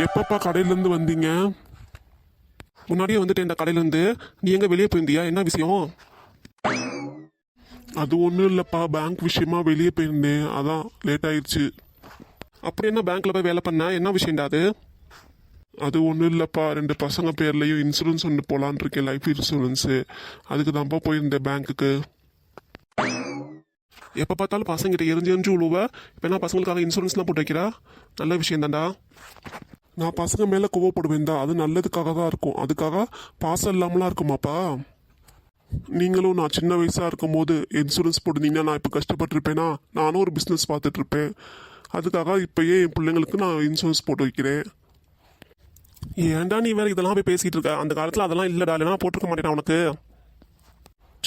எப்பப்பா கடையிலேருந்து வந்தீங்க? முன்னாடியே வந்துட்டேன் இந்த கடையிலேருந்து. நீ எங்கே வெளியே போயிருந்தியா? என்ன விஷயம்? அது ஒன்றும் இல்லைப்பா, பேங்க் விஷயமா வெளியே போயிருந்தேன், அதான் லேட் ஆயிடுச்சு. அப்படி என்ன பேங்க்கில் போய் வேலை பண்ண? என்ன விஷயம்டா அது? அது ஒன்றும் இல்லைப்பா, 2 பசங்க பேர்லேயும் இன்சூரன்ஸ் ஒன்று போகலான் இருக்கேன், லைஃப் இன்சூரன்ஸு. அதுக்கு தான்ப்பா போயிருந்தேன் பேங்க்குக்கு. எப்போ பார்த்தாலும் பசங்கிட்ட எரிஞ்சு எரிஞ்சு விழுவ. இப்போ என்ன பசங்களுக்காக இன்சூரன்ஸ்லாம் போட்டு வைக்கிறா? நல்ல விஷயம் தான்டா. நான் பசங்க மேலே கோவப்படுவேன் தான், அது நல்லதுக்காக தான் இருக்கும். அதுக்காக பாசம் இல்லாமலாம் இருக்குமாப்பா? நீங்களும் நான் சின்ன வயசாக இருக்கும் போது இன்சூரன்ஸ் போட்டிருந்தீங்கன்னா நான் இப்போ கஷ்டப்பட்டிருப்பேனா? நானும் ஒரு பிஸ்னஸ் பார்த்துட்ருப்பேன். அதுக்காக இப்போயே என் பிள்ளைங்களுக்கு நான் இன்சூரன்ஸ் போட்டு வைக்கிறேன். ஏன்டா நீ வேறு இதெல்லாம் போய் பேசிகிட்டு இருக்க? அந்த காலத்தில் அதெல்லாம் இல்லைடா, இல்லைனா போட்டிருக்க மாட்டேனா உனக்கு?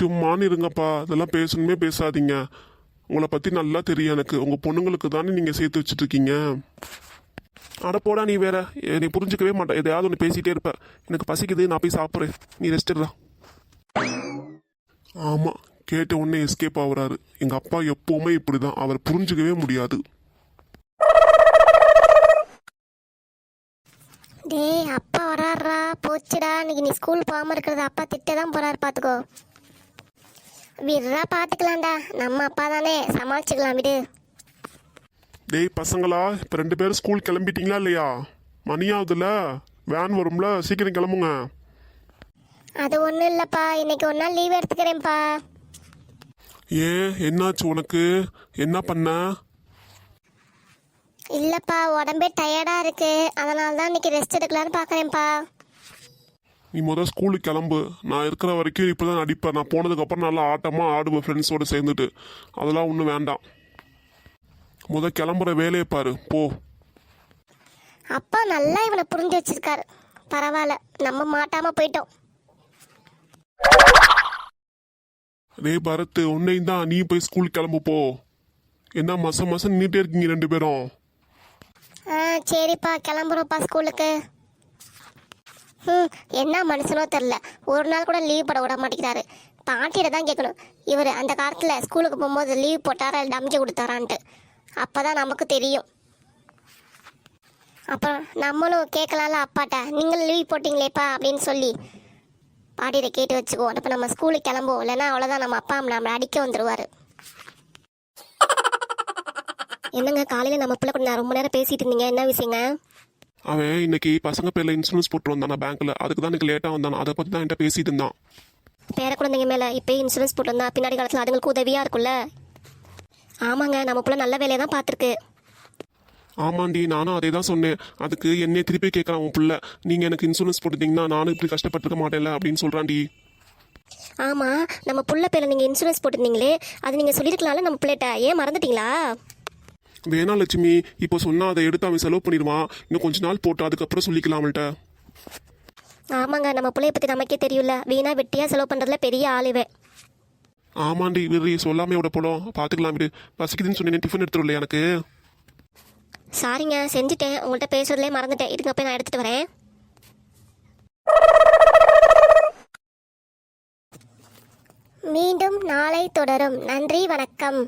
சும்மானு இருங்கப்பா, இதெல்லாம் பேசணுமே பேசாதீங்க. உங்களை பற்றி நல்லா தெரியும் எனக்கு. உங்கள் பொண்ணுங்களுக்கு தானே நீங்கள் சேர்த்து வச்சுட்ருக்கீங்க. அட போடா, நீ வேற நீ புரிஞ்சிக்கவே மாட்டேன். எதையாவது ஒன்று பேசிகிட்டே இருப்ப. எனக்கு பசிக்குது, நான் போய் சாப்பிட்றேன், நீ ரெஸ்ட் எடுடா. ஆமாம், கேட்ட உடனே எஸ்கேப் ஆகுறாரு. எங்கள் அப்பா எப்போவுமே இப்படி தான், அவர் புரிஞ்சிக்கவே முடியாது. டேய், அப்பா வராருடா. போச்சுடா, இன்னைக்கு நீ ஸ்கூல் போகாமல் இருக்கிறது அப்பா திட்ட தான் போகிறாரு, பார்த்துக்கோ. விடுறா, பார்த்துக்கலாம்டா, நம்ம அப்பா தானே, சமாளிச்சுக்கலாம், விடு. டேய் பசங்களா, இப்போ 2 பேரும் ஸ்கூல் கிளம்பிட்டீங்களா இல்லையா? மணியாவதுல, வேன் வரும்ல, சீக்கிரம் கிளம்புங்க. அது ஒன்றும் இல்லைப்பா, இன்னைக்கு ஒரு நாள் லீவ் எடுத்துக்கிறேன்ப்பா. ஏன், என்னாச்சு உனக்கு? என்ன பண்ண? இல்லைப்பா, உடம்பே டயர்டாக இருக்கு, அதனால தான் இன்னைக்கு ரெஸ்ட் எடுக்கலான்னு பார்க்குறேன்ப்பா. நீ ஸ்கூலுக்கு கிளம்பு. நான் இருக்கிற வரைக்கும் இப்போ தான் நடிப்பேன். நான் போனதுக்கப்புறம் நல்லா ஆட்டமாக ஆடுவேன் ஃப்ரெண்ட்ஸோடு சேர்ந்துட்டு. அதெல்லாம் ஒன்றும் வேண்டாம். கிளம்புற வேலையை பாரு, போ. அப்பா நல்லா இவனை புரிஞ்சு வச்சிருக்காரு. பரவாயில்ல, நம்ம மாட்டாமல் போயிட்டோம். டேய் பரத், உன்னையும் தான், நீ போய் ஸ்கூலுக்கு கிளம்பு போ. என்ன மாசம் நின்றுட்டே இருக்கீங்க 2 பேரும்? சரிப்பா, கிளம்புறோம்ப்பா ஸ்கூலுக்கு. என்ன மனுஷனோ தெரில, ஒரு நாள் கூட லீவ் போட விட மாட்டேங்கிறாரு. பாட்டியிட தான் கேட்கணும், இவர் அந்த காலத்தில் ஸ்கூலுக்கு போகும்போது லீவ் போட்டாரா இல்லை டம்ஜி கொடுத்தாரான்ட்டு. அப்போ தான் நமக்கு தெரியும். அப்புறம் நம்மளும் கேட்கலாம்ல அப்பாட்ட, நீங்கள் லீவ் போட்டிங்களேப்பா அப்படின்னு சொல்லி பாட்டியிட கேட்டு வச்சுக்குவோம். அப்போ நம்ம ஸ்கூலுக்கு கிளம்புவோம், இல்லைன்னா அவ்வளோதான், நம்ம அப்பா நம்மளை அடிக்க வந்துடுவார். என்னங்க, காலையில் நம்ம பிள்ளை கூட நான் ரொம்ப நேரம் பேசிகிட்டு இருந்தீங்க, என்ன விஷயங்க? அவன் இன்னைக்கு பசங்க பேரில் இன்சூரன்ஸ் போட்டு வந்தானா பேங்க்கில், அதுக்கு தான் எனக்கு லேட்டாக வந்தானா, அதை பற்றி தான் என்கிட்ட பேசிட்டு இருந்தான். பேர குழந்தைங்க மேலே இப்போ இன்சூரன்ஸ் போட்டு வந்தா பின்னாடி காலத்தில் அதுங்களுக்கு உதவியாக இருக்கும்ல. ஆமாங்க, நம்ம பிள்ளை நல்ல வேலையை தான் பார்த்துருக்கு. ஆமாண்டி, நானும் அதே தான் சொன்னேன். அதுக்கு என்னையே திருப்பி கேட்குறான் உன் பிள்ளை, நீங்கள் எனக்கு இன்சூரன்ஸ் போட்டுட்டீங்கன்னா நானும் இப்படி கஷ்டப்பட்டுருக்க மாட்டேன்ல அப்படின்னு சொல்கிறான்டி. ஆமாம், நம்ம புள்ள பேரில் நீங்கள் இன்சூரன்ஸ் போட்டிருந்தீங்களே, அது நீங்கள் சொல்லியிருக்கலாம்ல நம்ம பிள்ளைகிட்ட, ஏன் மறந்துட்டீங்களா? வேணா லட்சுமி, இப்போ சொன்னால் அதை எடுத்து அவன் செலவு பண்ணிடுவான். இன்னும் கொஞ்ச நாள் போட்டு அதுக்கப்புறம் சொல்லிக்கலாம் அவள்கிட்ட. ஆமாங்க, நம்ம பிள்ளைய பற்றி நமக்கே தெரியும்ல, வீணா வெட்டியாக செலவு பண்ணுறதுல பெரிய ஆளுவே. ஆமாண்டி, விடு, சொல்லாமே விட போலும், பார்த்துக்கலாம் விடு. பசிக்குதுன்னு சொன்னேன், டிஃபன் எடுத்துருல எனக்கு. சாரிங்க, செஞ்சுட்டேன், உங்கள்கிட்ட பேசுறதுலேயே மறந்துட்டேன். இதுக்கு போய் நான் எடுத்துகிட்டு வரேன். மீண்டும் நாளை தொடரும். நன்றி, வணக்கம்.